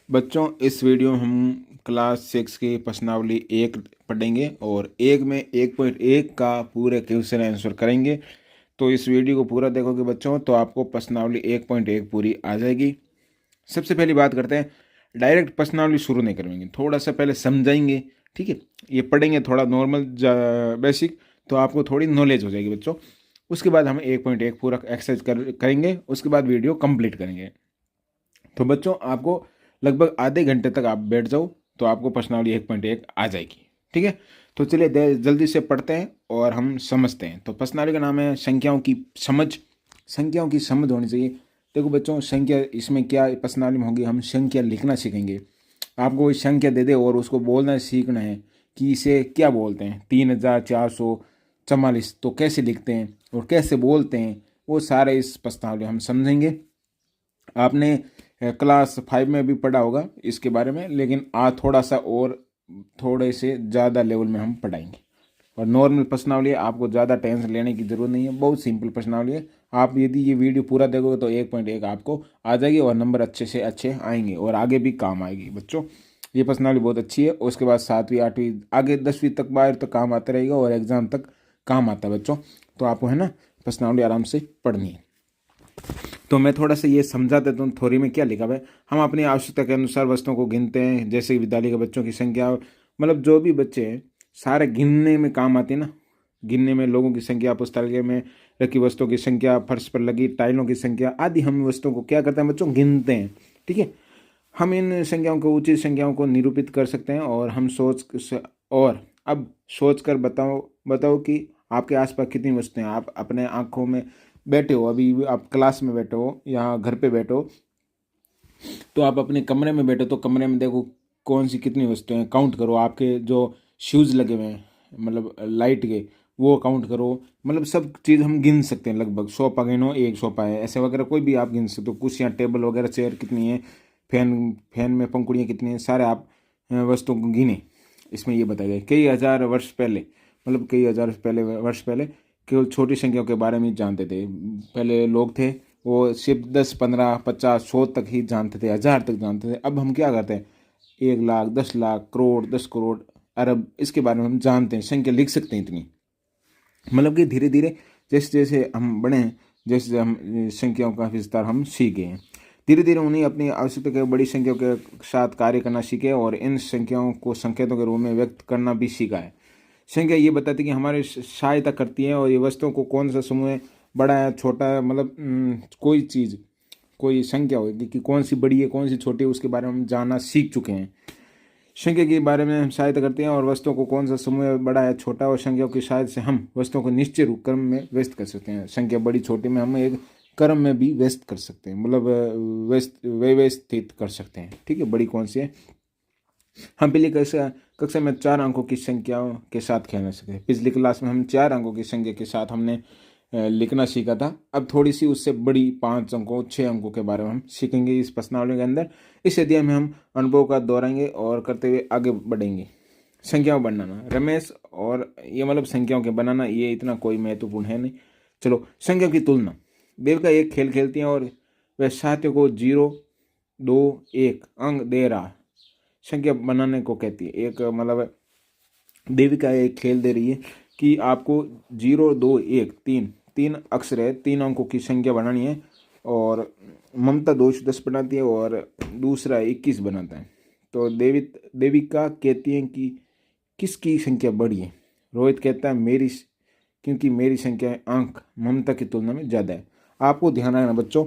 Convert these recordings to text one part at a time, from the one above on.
बच्चों इस वीडियो में हम क्लास 6 की प्रश्नावली 1 पढ़ेंगे और 1 में 1.1 का पूरे क्वेश्चन आंसर करेंगे। तो इस वीडियो को पूरा देखोगे बच्चों तो आपको प्रश्नावली 1.1 पूरी आ जाएगी। सबसे पहली बात करते हैं, डायरेक्ट प्रश्नावली शुरू नहीं करेंगे, थोड़ा सा पहले समझाएंगे। ठीक है, ये पढ़ेंगे थोड़ा नॉर्मल बेसिक, तो आपको थोड़ी नॉलेज हो जाएगी बच्चों। उसके बाद हम 1.1 पूरा एक्सरसाइज करेंगे, उसके बाद वीडियो कंप्लीट करेंगे। तो बच्चों आपको लगभग आधे घंटे तक आप बैठ जाओ तो आपको प्रश्नावली 1.1 आ जाएगी। ठीक है, तो चलिए जल्दी से पढ़ते हैं और हम समझते हैं। तो प्रश्नावली का नाम है संख्याओं की समझ। संख्याओं की समझ होनी चाहिए। देखो बच्चों, संख्या इसमें क्या प्रश्नावली में होगी, हम संख्या लिखना सीखेंगे। आपको कोई संख्या दे दे और उसको बोलना सीखना है कि इसे क्या बोलते हैं, 3444, तो कैसे लिखते हैं और कैसे बोलते हैं, वो सारे इस प्रश्नावली हम समझेंगे। आपने क्लास 5 में भी पढ़ा होगा इसके बारे में, लेकिन आज थोड़ा सा और थोड़े से ज़्यादा लेवल में हम पढ़ाएंगे। और नॉर्मल प्रश्नावली है, आपको ज़्यादा टेंशन लेने की ज़रूरत नहीं है, बहुत सिंपल प्रश्नावली है। आप यदि ये वीडियो पूरा देखोगे तो 1.1 आपको आ जाएगी और नंबर अच्छे से अच्छे आएंगे और आगे भी काम आएगी बच्चों। ये प्रश्नावली बहुत अच्छी है। उसके बाद 7वीं 8वीं आगे 10वीं तक बाहर तक काम आता रहेगा और एग्ज़ाम तक काम आता है बच्चों। तो आपको है ना प्रश्नावली आराम से पढ़नी है। तो मैं थोड़ा सा ये समझा देता हूँ थ्योरी में क्या लिखा हुआ है। हम अपनी आवश्यकता के अनुसार वस्तुओं को गिनते हैं, जैसे विद्यालय के बच्चों की संख्या, मतलब जो भी बच्चे हैं सारे गिनने में काम आते हैं ना। गिनने में लोगों की संख्या, पुस्तकालय में रखी वस्तुओं की संख्या, फर्श पर लगी टाइलों की संख्या आदि, हम वस्तुओं को क्या करते हैं बच्चों, गिनते हैं। ठीक है, हम इन संख्याओं को, उचित संख्याओं को निरूपित कर सकते हैं और हम और अब सोच कर बताओ बताओ कि आपके आसपास कितनी वस्तुएं हैं। आप अपने आंखों में बैठे हो, अभी आप क्लास में बैठे हो या घर पे बैठे हो, तो आप अपने कमरे में बैठे हो तो कमरे में देखो कौन सी कितनी वस्तुएं हैं, काउंट करो। आपके जो शूज़ लगे हुए हैं मतलब लाइट के, वो काउंट करो। मतलब सब चीज़ हम गिन सकते हैं। लगभग सोफा गिनो, एक सोफा है, ऐसे वगैरह कोई भी आप गिन सकते हो। कुर्सियाँ, टेबल वगैरह, चेयर कितनी है, फैन फैन में पंखुड़ियाँ कितनी हैं, सारे आप वस्तुओं को गिने। इसमें ये बताया गया कई हज़ार वर्ष पहले, मतलब कई हज़ार वर्ष पहले केवल छोटी संख्याओं के बारे में ही जानते थे। पहले लोग थे वो सिर्फ 10 15 50 100 तक ही जानते थे, 1000 तक जानते थे। अब हम क्या करते हैं, 1 लाख, 10 लाख, करोड़, 10 करोड़, अरब, इसके बारे में हम जानते हैं, संख्या लिख सकते हैं इतनी। मतलब कि धीरे धीरे जैसे जैसे हम बढ़े हैं, जैसे हम संख्याओं का विस्तार हम सीख गए हैं, धीरे धीरे उन्हें अपनी आवश्यकता के बड़ी संख्याओं के साथ कार्य करना सीखे और इन संख्याओं को संकेतों के रूप में व्यक्त करना भी सीखा है। संख्या ये बताती है कि हमारी सहायता करती है और ये वस्तुओं को कौन सा समूह बड़ा है छोटा है, मतलब कोई चीज़, कोई संख्या होगी कि कौन सी बड़ी है कौन सी छोटी है, उसके बारे में हम जानना सीख चुके हैं। संख्या के बारे में हम सहायता करते हैं और वस्तुओं को कौन सा समूह बड़ा है छोटा, और संख्याओं की सहायता से हम वस्तुओं को निश्चित रूप क्रम में व्यस्त कर सकते हैं। संख्या बड़ी छोटी में हम एक क्रम में भी व्यस्त कर सकते हैं, मतलब व्यवस्थित कर सकते हैं। ठीक है, बड़ी कौन सी है। हम पिछली कक्षा में 4 अंकों की संख्याओं के साथ खेलना सीखे। पिछली क्लास में हम 4 अंकों की संख्या के साथ हमने लिखना सीखा था। अब थोड़ी सी उससे बड़ी 5 अंकों 6 अंकों के बारे में हम सीखेंगे इस प्रश्नावली के अंदर। इस अध्याय में हम अनुभव का दोहराएंगे और करते हुए आगे बढ़ेंगे। संख्याओं बनाना, रमेश, और ये मतलब संख्याओं के बनाना ये इतना कोई महत्वपूर्ण है नहीं। चलो, संख्याओं की तुलना। देविका एक खेल खेलती हैं और वह साथियों को 0 2 1 अंक दे रहा संख्या बनाने को कहती है। एक मतलब देविका एक खेल दे रही है कि आपको 0 2 1 3 3 अक्षर है, 3 अंकों की संख्या बनानी है। और ममता 210 बनाती है और दूसरा 21 बनाता है। तो देविका कहती है कि किसकी संख्या बड़ी है। रोहित कहता है मेरी, क्योंकि मेरी संख्या अंक ममता की तुलना में ज़्यादा है। आपको ध्यान रखना बच्चों,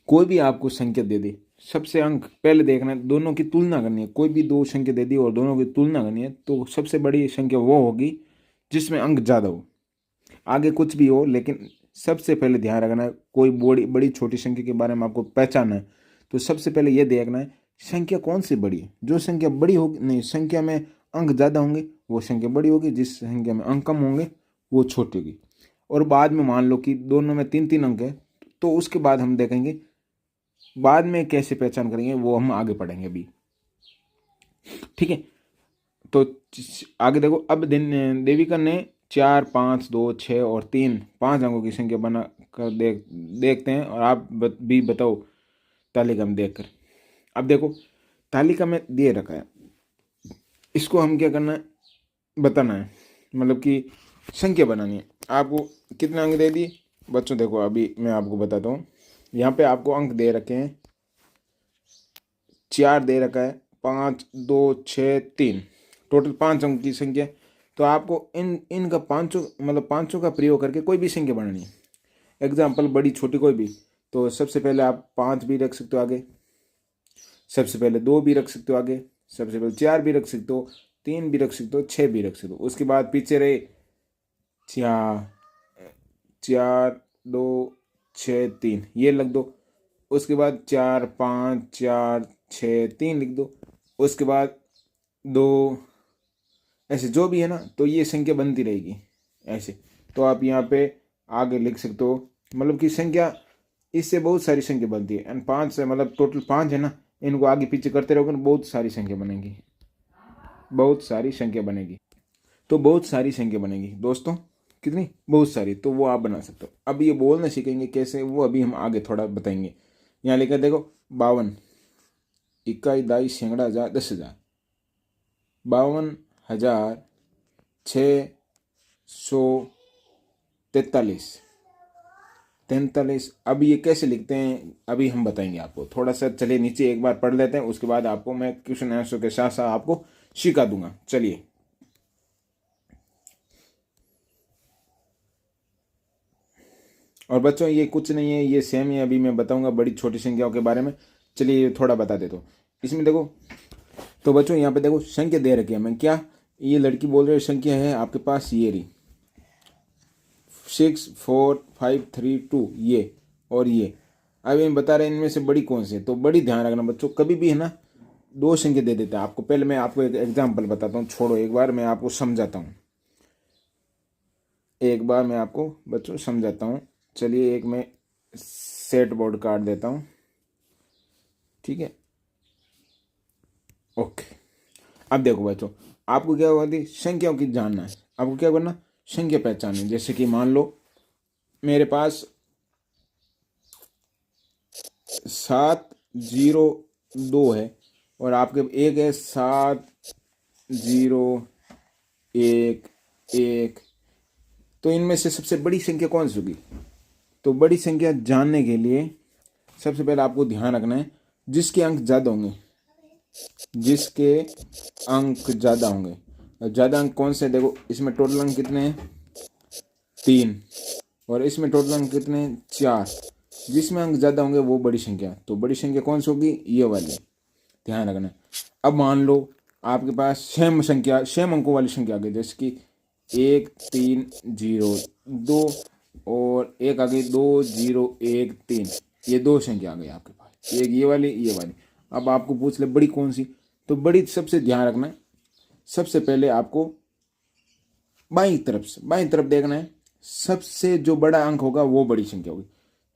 कोई भी आपको संख्या दे दे, सबसे अंक पहले देखना है, दोनों की तुलना करनी है। कोई भी 2 संख्या दे दी और दोनों की तुलना करनी है तो सबसे बड़ी संख्या वो होगी जिसमें अंक ज़्यादा हो। आगे कुछ भी हो, लेकिन सबसे पहले ध्यान रखना है, कोई बड़ी बड़ी छोटी संख्या के बारे में आपको पहचानना है तो सबसे पहले ये देखना है संख्या कौन सी बड़ी है। जो संख्या बड़ी होगी, नहीं, संख्या में अंक ज़्यादा होंगे वो संख्या बड़ी होगी, जिस संख्या में अंक कम होंगे वो छोटी होगी। और बाद में मान लो कि दोनों में 3 3 अंक है तो उसके बाद हम देखेंगे बाद में कैसे पहचान करेंगे, वो हम आगे पढ़ेंगे अभी। ठीक है, तो आगे देखो। अब देविका ने 4 5 2 6 और 3 5 अंकों की संख्या बना कर देखते हैं और आप भी बताओ तालिका में देखकर। अब देखो तालिका में दे रखा है, इसको हम क्या करना है, बताना है, मतलब कि संख्या बनानी है। आपको कितने अंक दे दिए बच्चों, देखो अभी मैं आपको बताता हूँ। यहाँ पे आपको अंक दे रखे हैं, 4 दे रखा है, 5, 2, 6, 3, टोटल 5 अंक की संख्या। तो आपको इनका पाँचों मतलब पाँचों का प्रयोग करके कोई भी संख्या बनानी है। एग्जाम्पल बड़ी छोटी कोई भी, तो सबसे पहले आप 5 भी रख सकते हो आगे, सबसे पहले 2 भी रख सकते हो आगे, सबसे पहले 4 भी रख सकते हो, 3 भी रख सकते हो, 6 भी रख सकते हो। उसके बाद पीछे रहे 4, 4, 2, 6, 3 ये लिख दो। उसके बाद 4, 5, 4, 6, 3 लिख दो। उसके बाद 2, ऐसे जो भी है ना, तो ये संख्या बनती रहेगी ऐसे। तो आप यहाँ पे आगे लिख सकते हो, मतलब कि संख्या इससे बहुत सारी संख्या बनती है। एंड 5 से मतलब टोटल 5 है ना, इनको आगे पीछे करते रहोगे ना, बहुत सारी संख्या बनेगी, बहुत सारी संख्या बनेगी। तो बहुत सारी संख्या बनेगी दोस्तों, कितनी, बहुत सारी। तो वो आप बना सकते हो। अब ये बोलना सीखेंगे कैसे, वो अभी हम आगे थोड़ा बताएंगे। यहाँ लिखा देखो 52, इक्काई दाई सैकड़ा हजार 10,000, 52,643, 43। अब ये कैसे लिखते हैं अभी हम बताएंगे आपको। थोड़ा सा चलिए नीचे एक बार पढ़ लेते हैं, उसके बाद आपको मैं क्वेश्चन आंसर के साथ साथ आपको सिखा दूंगा। चलिए, और बच्चों ये कुछ नहीं है, ये सेम ही अभी मैं बताऊंगा बड़ी छोटी संख्याओं के बारे में। चलिए थोड़ा बता देता हूँ इसमें। देखो तो बच्चों यहाँ पे देखो संख्या दे रखी है, मैं क्या, ये लड़की बोल रही है संख्या है आपके पास ये रही 6, 4, 5, 3, 2 ये और ये। अब ये बता रहे हैं इनमें से बड़ी कौन सी है। तो बड़ी ध्यान रखना बच्चों, कभी भी है ना 2 संख्या दे देते हैं आपको। पहले मैं आपको एक एग्जाम्पल बताता हूँ, छोड़ो एक बार मैं आपको समझाता हूँ, एक बार मैं आपको बच्चों समझाता हूँ। चलिए एक मैं सेट बोर्ड काट देता हूँ, ठीक है, ओके। अब देखो बच्चों, आपको क्या होगा थी, संख्याओं की जानना है। आपको क्या करना, संख्या पहचाननी। जैसे कि मान लो मेरे पास 702 है, और आपके एक है 70111। तो इनमें से सबसे बड़ी संख्या कौन सी होगी। तो बड़ी संख्या जानने के लिए सबसे पहले आपको ध्यान रखना है जिसके अंक ज़्यादा होंगे, जिसके अंक ज़्यादा होंगे। और ज़्यादा अंक कौन से, देखो इसमें टोटल अंक कितने हैं 3, और इसमें टोटल अंक कितने हैं 4। जिसमें अंक ज़्यादा होंगे वो बड़ी संख्या। तो बड़ी संख्या कौन सी होगी, ये वाली, ध्यान रखना। अब मान लो आपके पास सेम संख्या, सेम अंकों वाली संख्या आ गई, जैसे कि 1, 3, 0, 2 और एक आ गई 2, 0, 1, 3। ये 2 संख्या आ गई आपके पास, एक ये वाली ये वाली। अब आपको पूछ ले बड़ी कौन सी। तो बड़ी सबसे ध्यान रखना है, सबसे पहले आपको बाईं तरफ देखना है। सबसे जो बड़ा अंक होगा वो बड़ी संख्या होगी।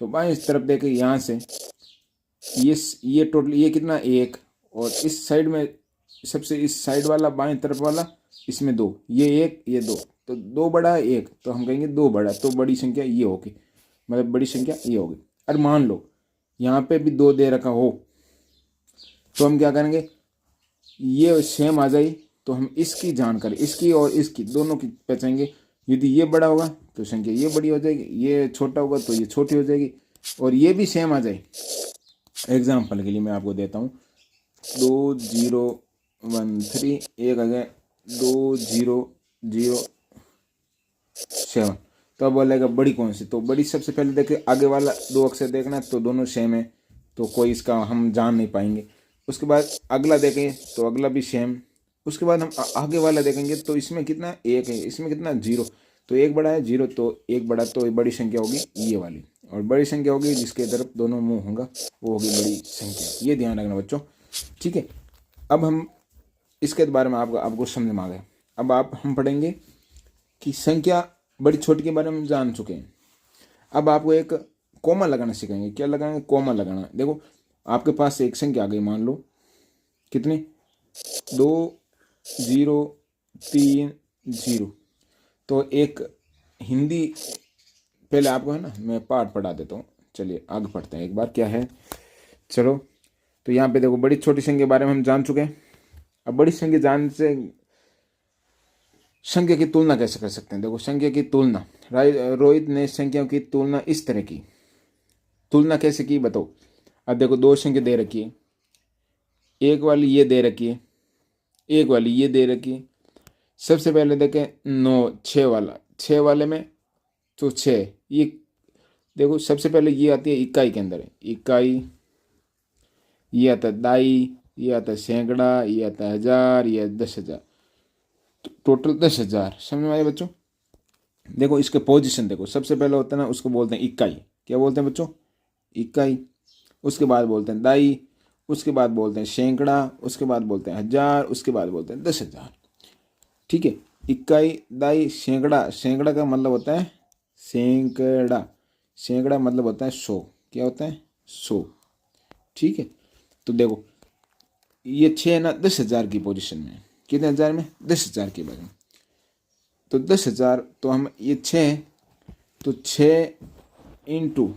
तो बाईं तरफ देखे यहाँ से ये टोटल ये कितना 1, और इस साइड में सबसे इस साइड वाला बाएं तरफ वाला इसमें 2, ये 1 ये 2, तो 2 बड़ा 1, तो हम कहेंगे 2 बड़ा। तो बड़ी संख्या ये होगी, मतलब बड़ी संख्या ये होगी। और मान लो यहाँ पे भी 2 दे रखा हो, तो हम क्या करेंगे, ये सेम आ जाए तो हम इसकी जानकारी, इसकी और इसकी दोनों की पहचानेंगे। यदि ये बड़ा होगा तो संख्या ये बड़ी हो जाएगी, ये छोटा होगा तो ये छोटी हो जाएगी, और ये भी सेम आ जाए। एग्जाम्पल के लिए मैं आपको देता हूँ 2013, एक आ गया 2007। तो अब बोलेगा बड़ी कौन सी। तो बड़ी सबसे पहले देखे आगे वाला 2 अक्षर देखना, तो दोनों सेम है, तो कोई इसका हम जान नहीं पाएंगे। उसके बाद अगला देखें तो अगला भी सेम। उसके बाद हम आगे वाला देखेंगे तो इसमें कितना 1 है, इसमें कितना 0। तो एक बड़ा है 0, तो एक बड़ा, तो बड़ी संख्या होगी ये वाली। और बड़ी संख्या होगी जिसके तरफ दोनों मुंह होगा वो होगी बड़ी संख्या। ये ध्यान रखना बच्चों, ठीक है। अब हम इसके बारे में आपको समझ में आ गया। अब हम पढ़ेंगे कि संख्या बड़ी छोटी के बारे में हम जान चुके हैं। अब आपको एक कोमा लगाना सीखेंगे। क्या लगाएंगे, कोमा लगाना। देखो आपके पास एक संख्या आ गई, मान लो कितनी 2, 0, 3, 0। तो एक हिंदी पहले आपको है ना मैं पाठ पढ़ा देता हूँ। चलिए आगे पढ़ते हैं एक बार, क्या है, चलो तो यहाँ पे देखो बड़ी छोटी संख्या के बारे में हम जान चुके हैं। अब बड़ी संख्या जानने से संख्या की तुलना कैसे कर सकते हैं। देखो संख्या की तुलना, रोहित ने संख्याओं की तुलना इस तरह की। तुलना कैसे की बताओ। अब देखो दो संख्या दे रखी है, एक वाली ये दे रखी है, एक वाली ये दे रखी है। सबसे पहले देखें 9 6 वाला, 6 वाले में तो 6, ये देखो सबसे पहले ये आती है इकाई के अंदर है, इकाई, ये आता है दाई, ये आता है सैकड़ा, ये आता है हजार, ये 10,000, तो टोटल 10,000। समझ में आया बच्चों। देखो इसके पोजीशन देखो, सबसे पहले होता है ना उसको बोलते हैं इकाई। क्या बोलते हैं बच्चों, इकाई। उसके बाद बोलते हैं दाई, उसके बाद बोलते हैं सैकड़ा, उसके बाद बोलते हैं हजार, उसके बाद बोलते हैं 10,000। ठीक है, इकाई दाई सैकड़ा, सैकड़ा का मतलब होता है सैकड़ा, सैकड़ा मतलब होता है 100। क्या होता है 100। ठीक है, तो देखो ये 6 ना 10,000 की पोजीशन में, कितने हजार में 10,000 की बाजू में। तो 10,000 तो हम ये 6, तो 6 इंटू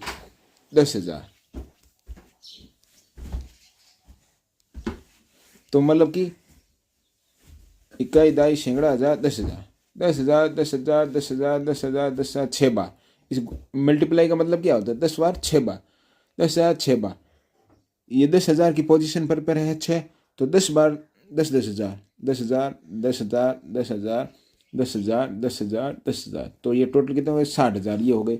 10,000, तो मतलब कि इकाई दाई सैकड़ा हजार 10,000, 10,000 10,000 10,000 10,000 10,000 6 बार। इस मल्टीप्लाई का मतलब क्या होता है 10 बार 6 बार, 10,000 6 बार। ये 10,000 की पोजीशन पर है 6, तो 10 बार 10,000 10,000 10,000 10,000 10,000 10,000 10,000, तो ये टोटल कितने हो गए 60,000, ये हो गए।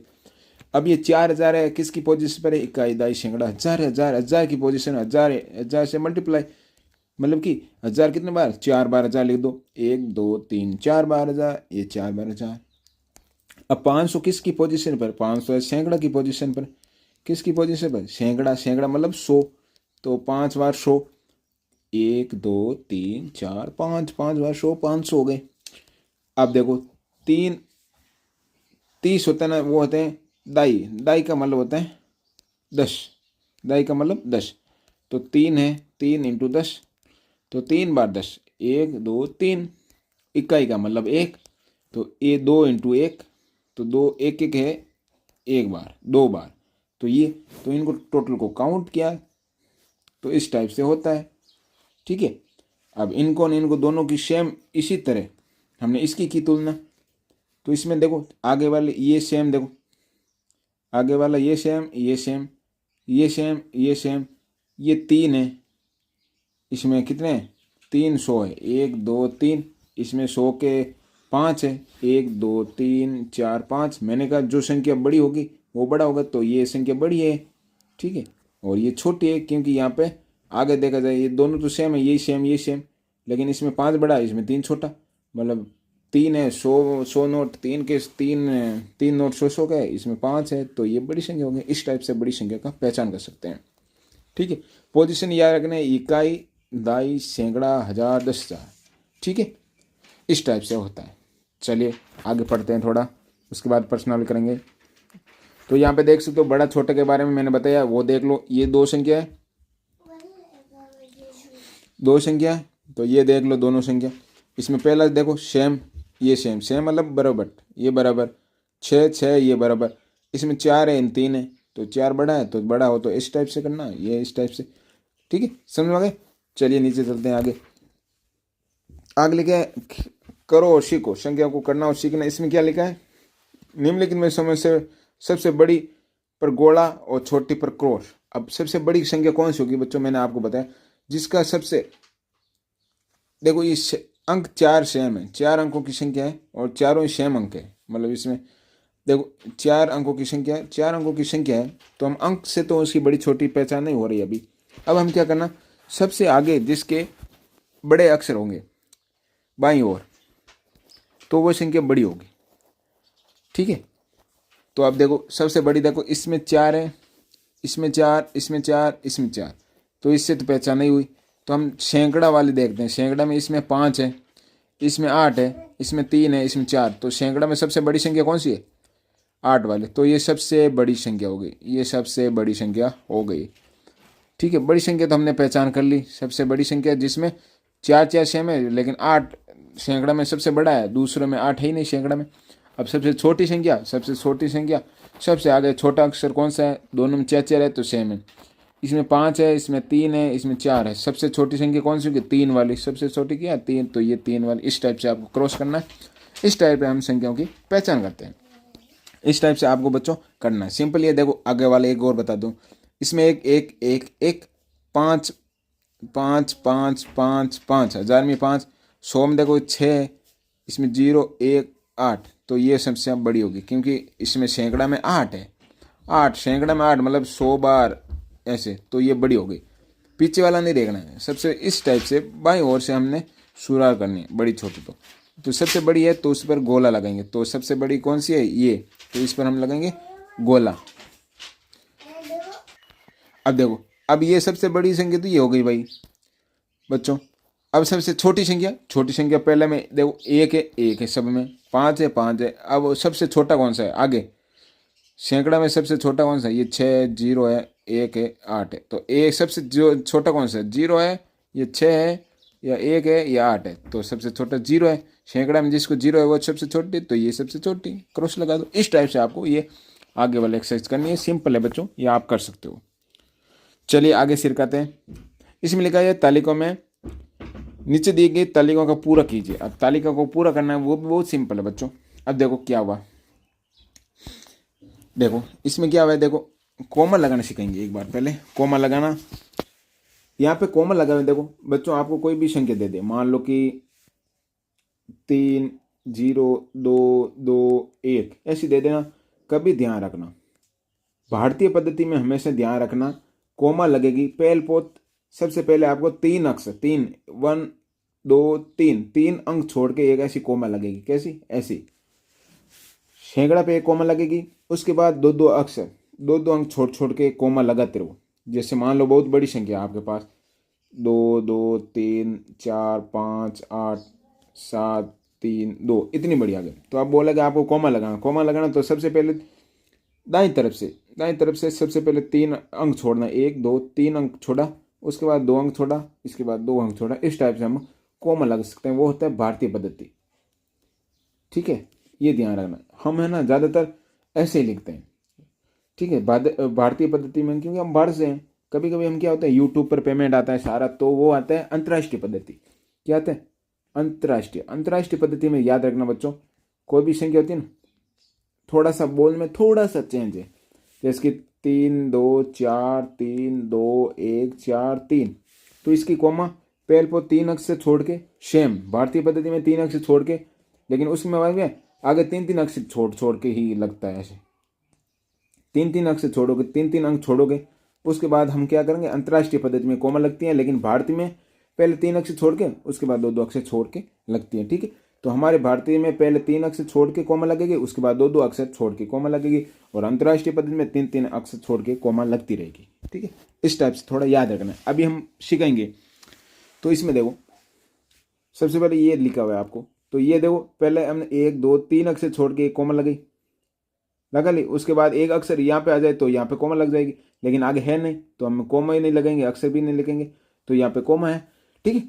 अब ये 4,000 है, किसकी पोजीशन पर है इकाई दाई सैकड़ा, हजार हजार, हजार की पोजीशन, हजार हजार से मल्टीप्लाई, मतलब कि हजार कितने बार 4 बार हजार लिख दो, 1 2 3 4 बार हजार, ये 4 बार हजार। अब 500 किसकी पोजीशन पर, 500 है सैकड़ा की पोजीशन पर, किसकी पोजीशन पर सैकड़ा, सैकड़ा मतलब 100, तो 5 बार 100, 1 2 3 4 5, 5 बार 100, 500 हो गए। अब देखो 30 होता है ना, वो होते हैं दाई, दाई का मतलब होता है 10, दाई का मतलब 10, तो 3 है, 3 इंटू 10, तो 3 बार 10, 1 2 3, इकाई का मतलब 1, तो ये 2 इंटू 1, तो 2 1 1 है, 1 बार 2 बार, तो ये, तो इनको टोटल को काउंट किया, तो इस टाइप से होता है। ठीक है, अब इनको दोनों की सेम इसी तरह हमने इसकी की तुलना, तो इसमें देखो आगे वाले ये सेम, देखो आगे वाला ये सेम, ये सेम, ये सेम, ये सेम, ये 3 है, इसमें कितने 300 है, 1 2 3, इसमें 100 के 5 है, 1 2 3 4 5। मैंने कहा जो संख्या बड़ी होगी वो बड़ा होगा, तो ये संख्या बड़ी है। ठीक है, और ये छोटी है, क्योंकि यहाँ पे आगे देखा जाए ये दोनों तो सेम है, यही सेम ये सेम, लेकिन इसमें 5 बड़ा है, इसमें 3 छोटा, मतलब 3 है 100 नोट, 3 के 3 नोट 100 का है, इसमें 5 है, तो ये बड़ी संख्या होगी। इस टाइप से बड़ी संख्या का पहचान कर सकते हैं। ठीक है, पोजीशन याद रखना, इकाई दाई सैकड़ा हजार 10,000। ठीक है, इस टाइप से होता है। चलिए आगे पढ़ते हैं थोड़ा, उसके बाद पर्सनल करेंगे। तो यहाँ पे देख सकते हो बड़ा छोटे के बारे में मैंने बताया, वो देख लो। ये 2 संख्या है, 2 संख्या है, तो ये देख लो दोनों संख्या। इसमें पहला देखो सेम, ये सेम, सेम मतलब बराबर, ये बराबर 6 6, ये बराबर। इसमें 4 है, इन 3 है, तो 4 बड़ा है, तो बड़ा हो तो इस टाइप से करना, ये इस टाइप से। ठीक है, समझ में आ गए। चलिए नीचे चलते हैं आगे। आगे लिखा है करो और सीखो, संख्या को करना और सीखना। इसमें क्या लिखा है, निम्नलिखित में समय से सबसे बड़ी पर गोला और छोटी पर क्रॉस। अब सबसे बड़ी संख्या कौन सी होगी बच्चों, मैंने आपको बताया, जिसका सबसे, देखो ये अंक 4 सेम है, 4 अंकों की संख्या है और चारों ही सेम अंक है, मतलब इसमें देखो 4 अंकों की संख्या है, 4 अंकों की संख्या है, तो हम अंक से तो उसकी बड़ी छोटी पहचान नहीं हो रही अभी। अब हम क्या करना, सबसे आगे जिसके बड़े अक्षर होंगे बाईं ओर, तो वो संख्या बड़ी होगी। ठीक है, तो अब देखो सबसे बड़ी, देखो इसमें 4 है, इसमें 4, इसमें 4, इसमें 4, तो इससे तो पहचान नहीं हुई। तो हम सैकड़ा वाली देखते हैं, सैकड़ा में इसमें 5 है, इसमें 8 है, इसमें 3 है, इसमें 4, तो सैकड़ा में सबसे बड़ी संख्या कौन सी है 8 वाली, तो ये सबसे बड़ी संख्या हो गई, ये सबसे बड़ी संख्या हो गई। ठीक है, बड़ी संख्या तो हमने पहचान कर ली। सबसे बड़ी संख्या जिसमें 4 4 सेम है, लेकिन 8 सैकड़ा में सबसे बड़ा है, दूसरे में 8 है ही नहीं सैकड़ा में। अब सबसे छोटी संख्या, सबसे छोटी संख्या, सबसे आगे छोटा अक्षर कौन सा है, दोनों में 4 4 है तो सेम है, इसमें 5 है, इसमें 3 है, इसमें 4 है। सबसे छोटी संख्या कौन सी होगी? 3 वाली। सबसे छोटी क्या? 3, तो ये 3 वाली। इस टाइप से आपको क्रॉस करना है। इस टाइप से हम संख्याओं की पहचान करते हैं। इस टाइप से आपको बच्चों करना है। सिंपल। ये देखो आगे वाले एक और बता दूं। इसमें एक एक एक एक 5 5 5 5 5, 1000 में 5, 100 में देखो 6, इसमें 0 1 8। तो ये सबसे बड़ी होगी क्योंकि इसमें सैकड़ा में 8 है। 8 सैकड़ा में 8 मतलब 100 बार ऐसे। तो ये बड़ी हो गई। पीछे वाला नहीं देखना है। सबसे इस टाइप से बाईं ओर से हमने शुरुआत करनी है, बड़ी छोटी। तो सबसे बड़ी है तो उस पर गोला लगाएंगे। तो सबसे बड़ी कौन सी है? ये। तो इस पर हम लगाएंगे गोला। अब देखो, अब ये सबसे बड़ी संख्या तो ये हो गई भाई बच्चों। अब सबसे छोटी संख्या, छोटी संख्या पहले में देखो एक है, एक है सब में, 5 है, 5 है। अब सबसे छोटा कौन सा है? आगे सैकड़ा में सबसे छोटा कौन सा है? ये 6, 0 है, 1 है, 8 है। तो एक सबसे जो छोटा कौन सा है? 0 है, ये 6 है, या 1 है, या 8 है। तो सबसे छोटा 0 है। सैकड़ा में जिसको 0 है वो सबसे छोटी, तो ये सबसे छोटी। क्रॉस लगा दो। इस टाइप से आपको ये आगे वाले एक्सरसाइज करनी है। सिंपल है बच्चों, ये आप कर सकते हो। चलिए आगे सिरकाते हैं। इसमें लिखा है तालिका में नीचे दी गई तालिकाओं का पूरा कीजिए। अब तालिका को पूरा करना है, वो भी बहुत सिंपल है बच्चों। अब देखो क्या हुआ। देखो इसमें क्या हुआ है। देखो कोमा लगाना सीखेंगे एक बार। पहले कोमा लगाना। यहाँ पे कोमा लगा हुआ है। देखो बच्चों, आपको कोई भी संख्या दे दे, मान लो कि 3 0 2 2 1 ऐसी दे देना। कभी ध्यान रखना, भारतीय पद्धति में हमेशा ध्यान रखना, कोमा लगेगी पहल पोत। सबसे पहले आपको 3 अक्षर, 3 1 2 3 3 अंक छोड़ के एक ऐसी कोमा लगेगी। कैसी? ऐसी। सैकड़ा पे एक कोमा लगेगी। उसके बाद दो दो अक्षर, दो दो अंक छोड़ छोड़ के कोमा लगाते रहो। जैसे मान लो बहुत बड़ी संख्या आपके पास, 2 2 3 4 5 8 7 3 2, इतनी बड़ी आ गई। तो आप बोलेगे आपको कोमा लगाना। कोमा लगाना तो सबसे पहले दाईं तरफ से सबसे पहले 3 अंक छोड़ना। 1 2 3 अंक छोड़ा, उसके बाद 2 अंक छोड़ा, इसके बाद 2 अंक छोड़ा। इस टाइप से हम कोमा लगा सकते हैं। वो होता है भारतीय पद्धति। ठीक है, ये ध्यान रखना। हम है ना ज़्यादातर ऐसे ही लिखते हैं। ठीक है, भारतीय पद्धति में, क्योंकि हम बाहर से हैं। कभी कभी हम क्या होता है, यूट्यूब पर पेमेंट आता है सारा, तो वो आता है अंतर्राष्ट्रीय पद्धति। क्या आता है? अंतर्राष्ट्रीय पद्धति में याद रखना बच्चों, कोई भी संख्या होती है ना, थोड़ा सा बोल में थोड़ा सा चेंज है। जैसे कि 3 2 4 3 2 1 4 3। तो इसकी कोमा पहले को 3 अक्षर छोड़ के, सेम भारतीय पद्धति में 3 अक्षर छोड़ के, लेकिन उसमें आगे 3 अक्षर छोड़ छोड़ के ही लगता है। ऐसे 3 अक्षर छोड़ोगे, 3 अंक छोड़ोगे। उसके बाद हम क्या करेंगे, अंतर्राष्ट्रीय पद्धति में कोमा लगती है, लेकिन भारतीय में पहले 3 अक्षर छोड़ के, उसके बाद 2 अक्षर छोड़ के लगती है। ठीक है, तो हमारे भारतीय में पहले 3 अक्षर छोड़ के कोमा लगेगी, उसके बाद 2 अक्षर छोड़ के कोमा लगेगी, और अंतर्राष्ट्रीय पद्धति में 3 अक्षर छोड़ के कोमा लगती रहेगी। ठीक है, इस टाइप से थोड़ा याद रखना है। अभी हम सीखेंगे। तो इसमें देखो सबसे पहले ये लिखा हुआ है आपको। तो ये देखो पहले हमने 1 2 3 अक्षर छोड़ के कोमा लगा ली। उसके बाद एक अक्षर यहाँ पे आ जाए तो यहाँ पे कोमा लग जाएगी, लेकिन आगे है नहीं तो हम कोमा ही नहीं लगाएंगे, अक्षर भी नहीं लिखेंगे। तो यहाँ पे कोमा है। ठीक है,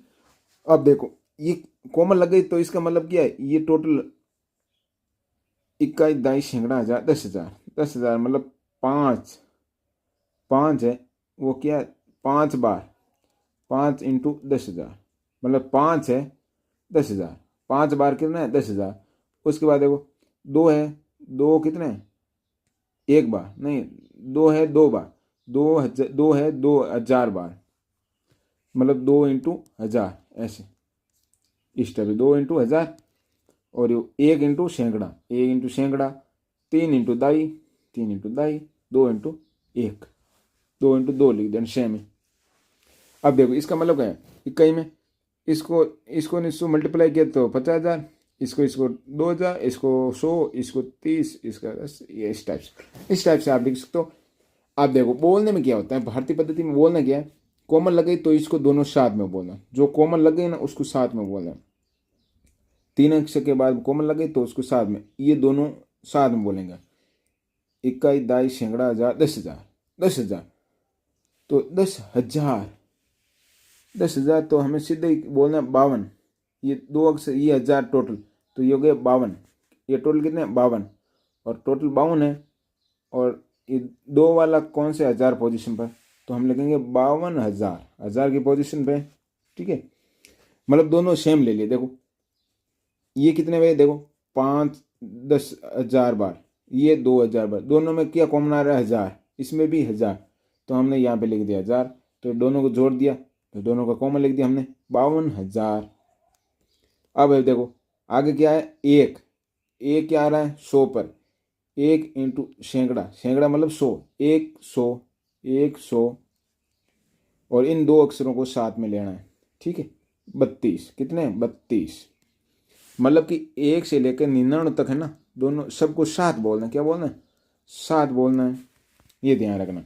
अब देखो ये कोमा लग गई तो इसका मतलब क्या है, ये टोटल 21 22 सैकड़ा हजार 10,000 10,000 मतलब 5 है। वो क्या है, 5 बार 5 इंटू 10,000 मतलब 5 है 10,000। 5 बार कितना है? 10,000। उसके बाद देखो 2 है, 2 कितने हैं? 1 बार नहीं, 2 है 2 बार, 2 है 2,000 बार, मतलब 2 इंटू 1000 ऐसे। इस टाइप 2 इंटू 1000। और 1 इंटू सैकड़ा, 1 इंटू सैकड़ा, 3 इंटू दाई, 3 इंटू दाई, 2 इंटू 1, 2 इंटू 2 लिख देना सेम है। अब देखो इसका मतलब क्या है, इकाई में इसको इसको मल्टीप्लाई किया तो 50,000, इसको 2,000, इसको 100, इसको 30, इसका 10, ये इस टाइप से आप लिख सकते हो। आप देखो बोलने में क्या होता है, भारतीय पद्धति में बोलना क्या है, कॉमन लगे तो इसको दोनों साथ में बोलना, जो कॉमन लगे ना उसको साथ में बोलना। 3 अक्षर के बाद कॉमन लगे तो उसको साथ में, ये दोनों साथ में बोलेंगे। 21 22 सैकड़ा हजार 10,000 10,000। तो 10,000 तो हमें सीधे बोलना 52। ये 2 अक्षर, ये 1000 टोटल, तो ये हो गया 52। ये टोटल कितने हैं? 52, और टोटल 52 है। और ये 2 वाला कौन से 1000 पोजीशन पर? तो हम लिखेंगे 52,000, 1000 की पोजीशन पे। ठीक है, मतलब दोनों सेम ले लिए। देखो ये कितने हुए, देखो 5 10,000 बार, ये 2,000 बार, दोनों में क्या कॉमन आ रहा है 1000, इसमें भी 1000, तो हमने यहाँ पे लिख दिया 1000, तो दोनों को जोड़ दिया तो दोनों का कॉमन लिख दिया हमने 52,000। अब देखो आगे क्या है, एक क्या आ रहा है 100 पर, 1 इंटू सैकड़ा, सैकड़ा मतलब 100, 100 और इन दो अक्षरों को साथ में लेना है। ठीक है, 32, कितने 32, मतलब कि 1 से लेकर 99 तक है ना, दोनों सबको साथ बोलना है। क्या बोलना है, साथ बोलना है, ये ध्यान रखना।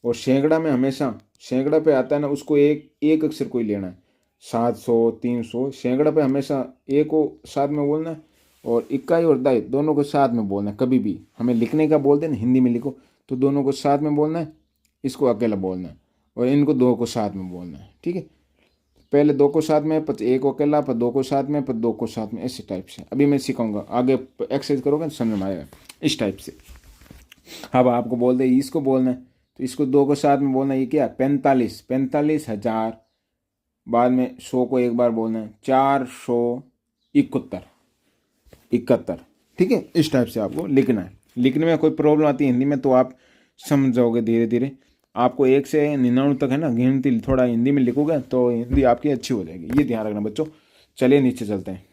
और सैकड़ा में हमेशा सैकड़ा पे आता है ना, उसको एक अक्षर को ही लेना है। 700 300 सैकड़ा पे हमेशा एक को साथ में बोलना है, और इकाई और दाई दोनों को साथ में बोलना है। कभी भी हमें लिखने का बोलते हैं ना, हिंदी में लिखो तो दोनों को साथ में बोलना है, इसको अकेला बोलना है, और इनको दो को साथ में बोलना है। ठीक है, पहले दो को साथ में, फिर एक को अकेला, फिर दो को साथ में, फिर दो को साथ में, ऐसे टाइप से। अभी मैं सिखाऊंगा, आगे एक्सरसाइज करोगे तो समझ में आएगा इस टाइप से। अब आपको बोल दे इसको बोलना है, तो इसको दो को साथ में बोलना है। ये क्या 45, 45,000, बाद में 100 को एक बार बोलना है, 471, 71। ठीक है, इस टाइप से आपको लिखना है। लिखने में कोई प्रॉब्लम आती है हिंदी में तो आप समझ जाओगे धीरे धीरे। आपको 1 से 99 तक है ना गिनती थोड़ा हिंदी में लिखोगे तो हिंदी आपकी अच्छी हो जाएगी, ये ध्यान रखना बच्चों। चलिए नीचे चलते हैं।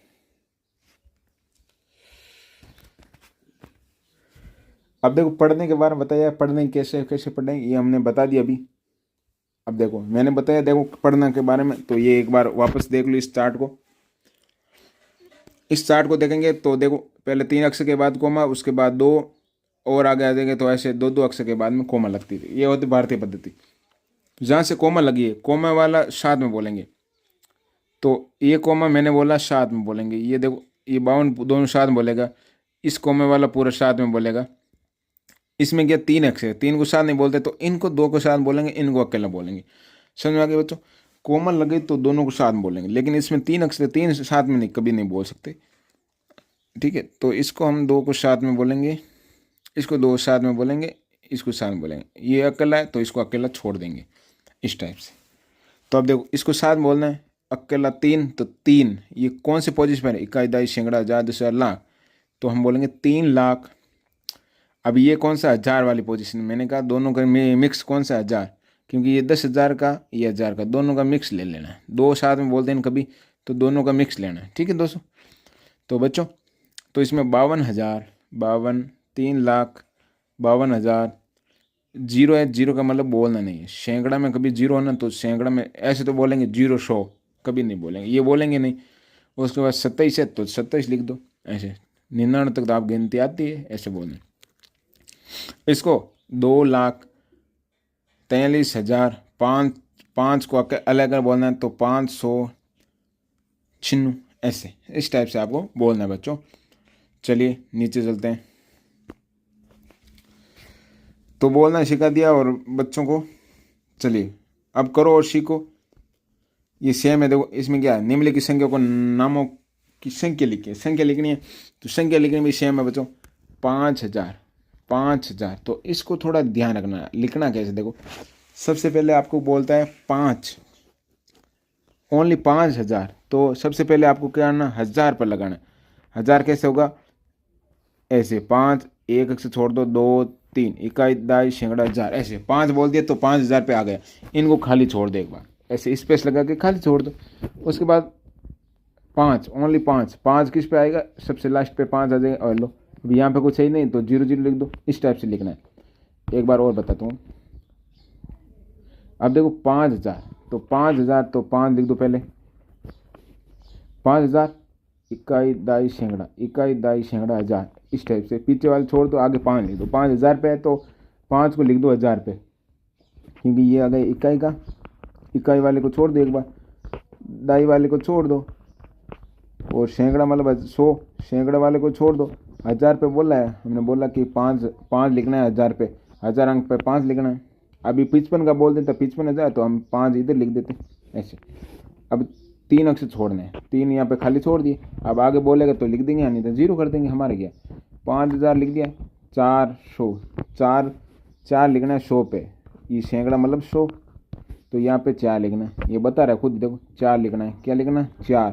अब देखो पढ़ने के बारे में बताया, पढ़ने कैसे कैसे पढ़ने ये हमने बता दिया अभी। अब देखो मैंने बताया, देखो पढ़ना के बारे में, तो ये एक बार वापस देख लो इस चार्ट को। इस चार्ट को देखेंगे तो देखो पहले 3 अक्षर के बाद कोमा, उसके बाद 2 और आगे आ जाएंगे, तो ऐसे 2 अक्षर के बाद में कोमा लगती थी। ये होती भारतीय पद्धति। जहाँ से कोमा लगी है, कोमा वाला साथ में बोलेंगे, तो ये कोमा मैंने बोला साथ में बोलेंगे। ये देखो ये 52 दोनों साथ में बोलेगा, इस कोमे वाला पूरा साथ में बोलेगा। इसमें क्या 3 अक्षर, 3 को साथ नहीं बोलते, तो इनको 2 को साथ बोलेंगे, इनको अकेला बोलेंगे। समझ में आ गया बच्चों, कोमा लगे तो दोनों को साथ में बोलेंगे, लेकिन इसमें 3 अक्षर, 3 साथ में नहीं, कभी नहीं बोल सकते। ठीक है, तो इसको हम 2 को साथ में बोलेंगे, इसको 2 साथ में बोलेंगे, इसको साथ में बोलेंगे। ये अकेला है तो इसको अकेला छोड़ देंगे, इस टाइप से। तो अब देखो इसको साथ में बोलना है, अकेला 3, तो 3 ये कौन से पोजिशन पर है, इकाई दाई सैकड़ा हजार दशहरा लाख, तो हम बोलेंगे 3 लाख। अब ये कौन सा 1000 वाली पोजीशन, मैंने कहा दोनों का मिक्स कौन सा 1000, क्योंकि ये 10,000 का ये 1000 का, दोनों का मिक्स ले लेना है। 2 साथ में बोलते हैं कभी, तो दोनों का मिक्स लेना है। ठीक है दोस्तों, तो बच्चों तो इसमें 52,000, 3,52,000, जीरो है, जीरो का मतलब बोलना नहीं है। सैकड़ा में कभी जीरो होना, तो सैकड़ा में ऐसे तो बोलेंगे 0 कभी नहीं बोलेंगे, ये बोलेंगे नहीं। उसके बाद 27 है तो 27 लिख दो, ऐसे 99 तक तो आप गिनती आती है, ऐसे बोलना। इसको 2,43,000, 5 को अलग अलग बोलना है, तो 596, ऐसे इस टाइप से आपको बोलना है बच्चों। चलिए नीचे चलते हैं। तो बोलना सिखा दिया और बच्चों को, चलिए अब करो और सीखो। ये सेम है, देखो इसमें क्या है, निम्नलिखित संख्या को नामों की संख्या लिखी है, संख्या लिखनी है, तो संख्या लिखनी भी सेम है बच्चों। 5,000, 5,000, तो इसको थोड़ा ध्यान रखना है, लिखना कैसे। देखो सबसे पहले आपको बोलता है 5, ओनली 5,000, तो सबसे पहले आपको क्या करना, 1000 पर लगाना। 1000 कैसे होगा, ऐसे 5, एक अक्षर छोड़ दो, 2 3, इकाई दाई सैकड़ा हजार, ऐसे 5 बोल दिया तो 5,000 पे आ गया। इनको खाली छोड़ दो एक बार, ऐसे स्पेस लगा के खाली छोड़ दो। उसके बाद 5, ओनली 5, 5 किस पे आएगा, सबसे लास्ट पे 5 आ जाएगा। और लो अब यहाँ पे कुछ सही नहीं तो 0 0 लिख दो, इस टाइप से लिखना है। एक बार और बताता हूँ। अब देखो 5,000, तो 5,000 तो 5 लिख दो पहले, 5,000 इकाई दाई सैकड़ा, इकाई दाई सैकड़ा हजार, इस टाइप से। पीछे वाले छोड़ दो, आगे 5 लिख दो। 5,000 पे है तो 5 को लिख दो 1000 पे, क्योंकि ये आ गया इकाई का। इकाई वाले को छोड़ दो एक बार, दाई वाले को छोड़ दो, और सैकड़ा मतलब 100, सैकड़ा वाले को छोड़ दो। 1000 पे बोला है, हमने बोला कि 5 लिखना है 1000 पे, 1000 अंक पे 5 लिखना है। अभी 55 का बोल देते 55,000, तो हम 5 इधर लिख देते ऐसे। अब 3 अक्षर छोड़ने हैं, 3 यहाँ पे खाली छोड़ दिए। अब आगे बोलेगा तो लिख देंगे, नहीं तो 0 कर देंगे, हमारे क्या। 5,000 लिख दिया, 400, 4 लिखना है 100 पे, ये सैकड़ा मतलब 100, तो यहाँ पे 4 लिखना है। ये बता रहा है खुद, देखो 4 लिखना है। क्या लिखना है? 4।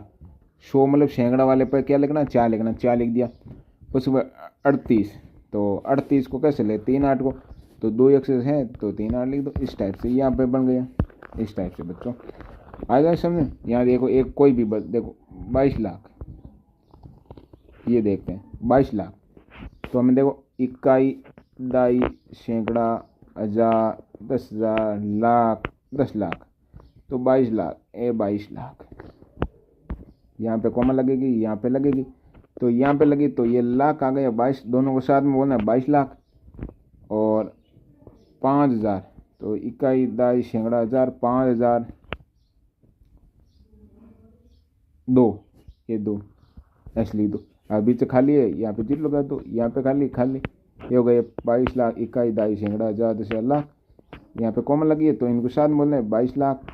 100 मतलब सैकड़ा वाले पर क्या लिखना है? 4 लिखना है। 4 लिख दिया। उसके बाद 38, तो 38 को कैसे ले? 3 8 को, तो 2 एक से है तो 3 8 लिख दो। इस टाइप से यहाँ पे बन गया। इस टाइप से बच्चों आ जाए समझे। यहाँ देखो एक कोई भी देखो 22 लाख, ये देखते हैं 22 लाख। तो हमें देखो इकाई, दाई, सैकड़ा, हजार, 10,000, लाख, 10 लाख, तो 22 लाख। 22 लाख यहाँ पे कॉमा लगेगी, यहाँ पे लगेगी, तो यहाँ पे लगी तो ये लाख आ गया। 22 दोनों को साथ में बोलना है, 22 लाख और 5,000, तो इकाई, दाई, सैकड़ा, हजार, 5,000, 2, ये 2 ऐसे लिख दो। अब बीच खाली है, यहाँ पे जीरो लगा दो, यहाँ पे खाली खाली, ये हो गया 22 लाख, इकाई, दाई, सैकड़ा, हजार, 10,000, लाख। यहाँ पे कॉमन लगी है तो इनको साथ में बोलना है 22 लाख,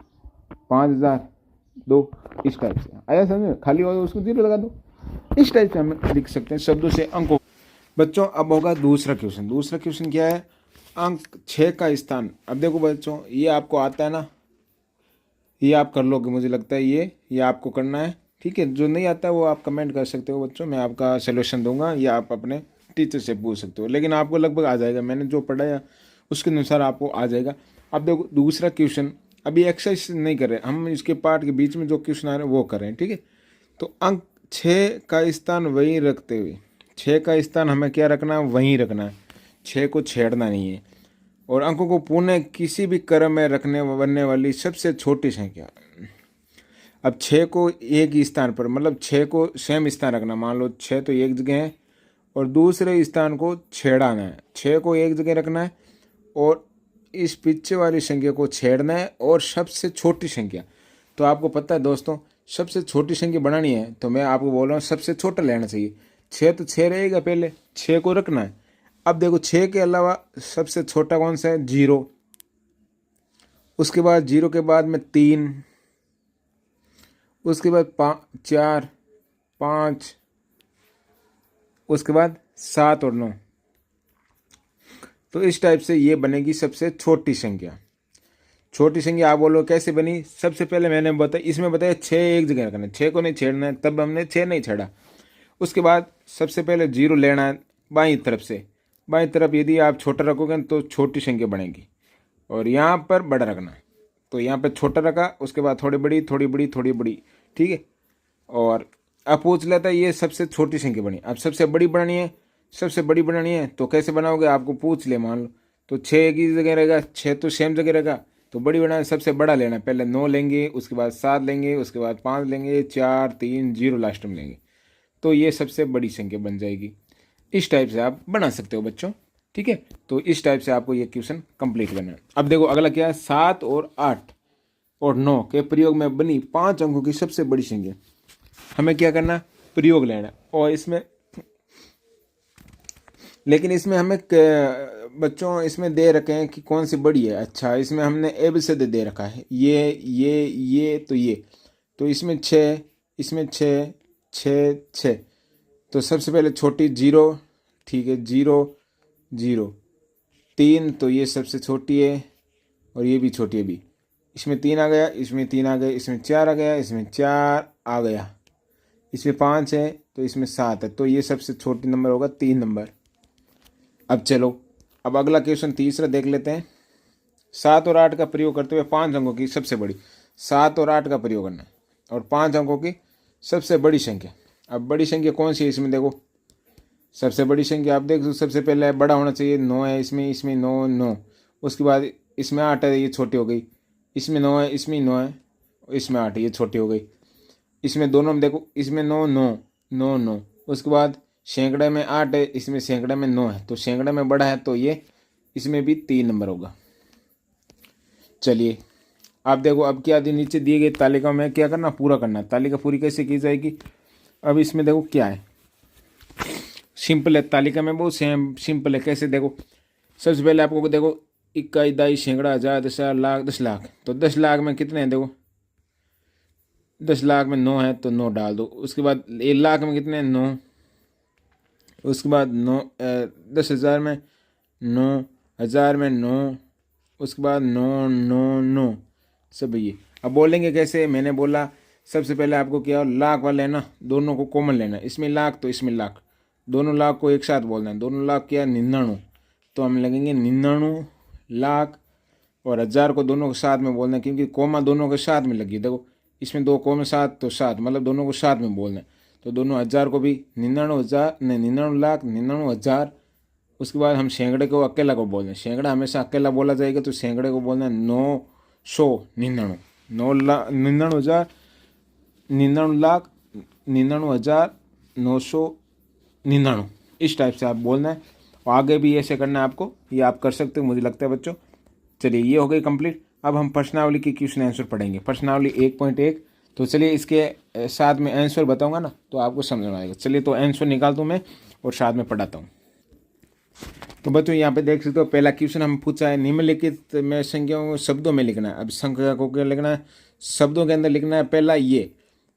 5,000, 2। इस टाइप से आया समझ। खाली होगा उसको जीरो लगा दो। इस टाइप से हम लिख सकते हैं शब्दों से अंकों। बच्चों अब होगा दूसरा क्वेश्चन। दूसरा क्वेश्चन क्या है? अंक 6 का स्थान। अब देखो बच्चों, ये आपको आता है ना, ये आप कर लोगे मुझे लगता है। ये आपको करना है, ठीक है। जो नहीं आता है वो आप कमेंट कर सकते हो बच्चों, मैं आपका सलूशन दूंगा, या आप अपने टीचर से पूछ सकते हो, लेकिन आपको लगभग आ जाएगा। मैंने जो पढ़ाया उसके अनुसार आपको आ जाएगा। अब देखो दूसरा क्वेश्चन, अभी एक्सरसाइज नहीं कर रहे हम, इसके पार्ट के बीच में जो क्वेश्चन आ रहे हैं वो कर रहे हैं, ठीक है। तो अंक 6 का स्थान वहीं रखते हुए, 6 का स्थान हमें क्या रखना है? वहीं रखना है, 6 को छेड़ना नहीं है। और अंकों को पुनः किसी भी क्रम में रखने बनने वाली सबसे छोटी संख्या। अब 6 को एक ही स्थान पर, मतलब 6 को सेम स्थान रखना। मान लो 6 तो एक जगह है और दूसरे स्थान को छेड़ाना है। 6 को एक जगह रखना है और इस पीछे वाली संख्या को छेड़ना है, और सबसे छोटी संख्या। तो आपको पता है दोस्तों, सबसे छोटी संख्या बनानी है तो मैं आपको बोल रहा हूँ सबसे छोटा लेना चाहिए। 6 तो 6 रहेगा, पहले 6 को रखना है। अब देखो 6 के अलावा सबसे छोटा कौन सा है? 0। उसके बाद 0 के बाद में 3, उसके बाद 4, 5, उसके बाद 7 और 9। तो इस टाइप से ये बनेगी सबसे छोटी संख्या। छोटी संख्या आप बोलो कैसे बनी? सबसे पहले मैंने बताया, इसमें बताया 6 एक जगह रखना है, 6 को नहीं छेड़ना है, तब हमने 6 नहीं छेड़ा। उसके बाद सबसे पहले 0 लेना है बाईं तरफ से। बाईं तरफ यदि आप छोटा रखोगे तो छोटी संख्या बनेगी, और यहाँ पर बड़ा रखना। तो यहाँ पर छोटा रखा, उसके बाद थोड़ी बड़ी, थोड़ी बड़ी, थोड़ी बड़ी, ठीक है। और अब पूछ लेता है ये सबसे छोटी संख्या बनी। अब सबसे बड़ी बनानी है, सबसे बड़ी बनानी है तो कैसे बनाओगे? आपको पूछ ले, मान लो तो 6 की जगह रहेगा, 6 तो सेम जगह रहेगा, तो बड़ी बनाना, सबसे बड़ा लेना। पहले 9 लेंगे, उसके बाद 7 लेंगे, उसके बाद 5 लेंगे, 4, 3, 0 लास्ट में लेंगे, तो ये सबसे बड़ी संख्या बन जाएगी। इस टाइप से आप बना सकते हो बच्चों, ठीक है। तो इस टाइप से आपको ये क्वेश्चन कंप्लीट करना है। अब देखो अगला क्या है? 7 और 8 और 9 के प्रयोग में बनी 5 अंकों की सबसे बड़ी संख्या। हमें क्या करना? प्रयोग लेना। और इसमें, लेकिन इसमें हमें बच्चों इसमें दे रखे हैं कि कौन सी बड़ी है। अच्छा, इसमें हमने ABCD दे रखा है, ये तो इसमें 6, इसमें 6, 6, 6। तो सबसे पहले छोटी 0, ठीक है, 0, 0, 3, तो ये सबसे छोटी है और ये भी छोटी है भी। इसमें 3 आ गया, इसमें 3 आ गया, इसमें 4 आ गया, इसमें 4 आ गया, इसमें 5 है, तो इसमें 7 है, तो ये सबसे छोटी नंबर होगा 3 नंबर। अब चलो, अब अगला क्वेश्चन तीसरा देख लेते हैं। 7 और 8 का प्रयोग करते हुए 5 अंकों की सबसे बड़ी, 7 और 8 का प्रयोग करना है और 5 अंकों की सबसे बड़ी संख्या। अब बड़ी संख्या कौन सी है? इसमें देखो सबसे बड़ी संख्या आप देख, सबसे पहले बड़ा होना चाहिए, 9 है, इसमें 9, 9। उसके बाद इसमें 8 है, ये छोटी हो गई। इसमें 9 है, इसमें 9 है, इसमें 8 है, ये छोटी हो गई। इसमें दोनों में देखो, इसमें 9, 9, 9, 9। उसके बाद सैकड़े में 8 है, इसमें सैकड़े में 9 है, तो सैकड़े में बड़ा है, तो ये इसमें भी 3 नंबर होगा। चलिए आप देखो, अब क्या नीचे दिए गए तालिका में क्या करना? पूरा करना। तालिका पूरी कैसे की जाएगी? अब इसमें देखो क्या है, सिंपल है। तालिका में बहुत सिंपल है। कैसे? देखो सबसे पहले आपको देखो इकाई, दाई, सैकड़ा, हजार, 10,000, लाख, 10 लाख। तो 10 लाख में कितने हैं? देखो 10 लाख में 9 है, तो 9 डाल दो। उसके बाद 1 लाख में कितने हैं? 9। उसके बाद 9, 10,000 में 9, 1000 में 9। उसके बाद 9 9 9 सब ये। अब बोलेंगे कैसे, मैंने बोला सबसे पहले आपको क्या हो, लाख वाले है ना, दोनों को कॉमन लेना है, इसमें लाख तो इसमें लाख, दोनों लाख को एक साथ बोलना है, दोनों लाख क्या 99, तो हम लगेंगे 99 लाख, और 1000 को दोनों के साथ में बोलना है, क्योंकि कोमा दोनों के साथ में लगी, देखो इसमें 2 कोमे साथ तो साथ, मतलब दोनों को साथ में बोलना है, तो दोनों 1000 को भी 99,000 नहीं 99 लाख 99,000। उसके बाद हम सैकड़े को अकेला को बोलना है, सैकड़ा हमेशा अकेला बोला जाएगा, तो सैकड़े को बोलना है 999 99,000 99 लाख 99,999, इस टाइप से आप बोलना है। और आगे भी ऐसे करना है आपको, ये आप कर सकते हो मुझे लगता है बच्चों। चलिए ये हो गई कंप्लीट। अब हम प्रश्नावली की क्वेश्चन आंसर पढ़ेंगे, प्रश्नावली 1.1। तो चलिए इसके साथ में आंसर बताऊंगा ना, तो आपको समझ में आएगा। चलिए तो आंसर निकालता हूँ मैं और साथ में पढ़ाता हूँ। तो बच्चों यहाँ पे देख सकते हो, पहला क्वेश्चन हम पूछा है, निम्नलिखित में संख्याओं को शब्दों में लिखना है। अब संख्या को क्या लिखना है, शब्दों के अंदर लिखना है। पहला ये,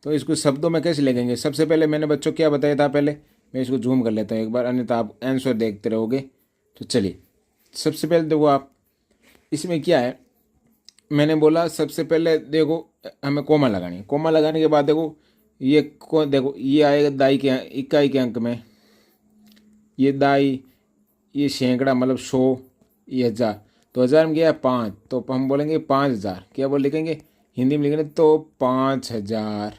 तो इसको शब्दों में कैसे लिखेंगे, सबसे पहले मैंने बच्चों क्या बताया था, पहले मैं इसको जूम कर लेता हूँ एक बार, अन्यथा आप आंसर देखते रहोगे। तो चलिए सबसे पहले देखो आप, इसमें क्या है, मैंने बोला सबसे पहले देखो हमें कोमा लगानी है। कोमा लगाने के बाद देखो ये देखो ये आएगा दाई के इकाई के अंक में, ये दाई, ये सैकड़ा मतलब 100, ये 1000, तो 1000 में क्या है 5, तो हम बोलेंगे 5000, क्या बोल लिखेंगे हिंदी में लिखेंगे तो 5000।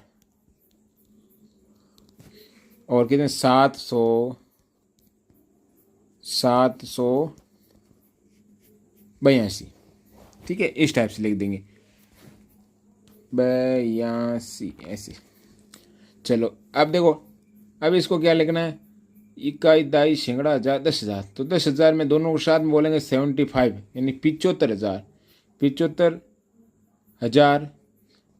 और कितने 782, ठीक है, इस टाइप से लिख देंगे 82 ऐसे। चलो अब देखो, अब इसको क्या लिखना है, इकाई दाई सैकड़ा 1000 10,000, तो 10,000 में दोनों को साथ में बोलेंगे 75, यानी 75,000 75,000,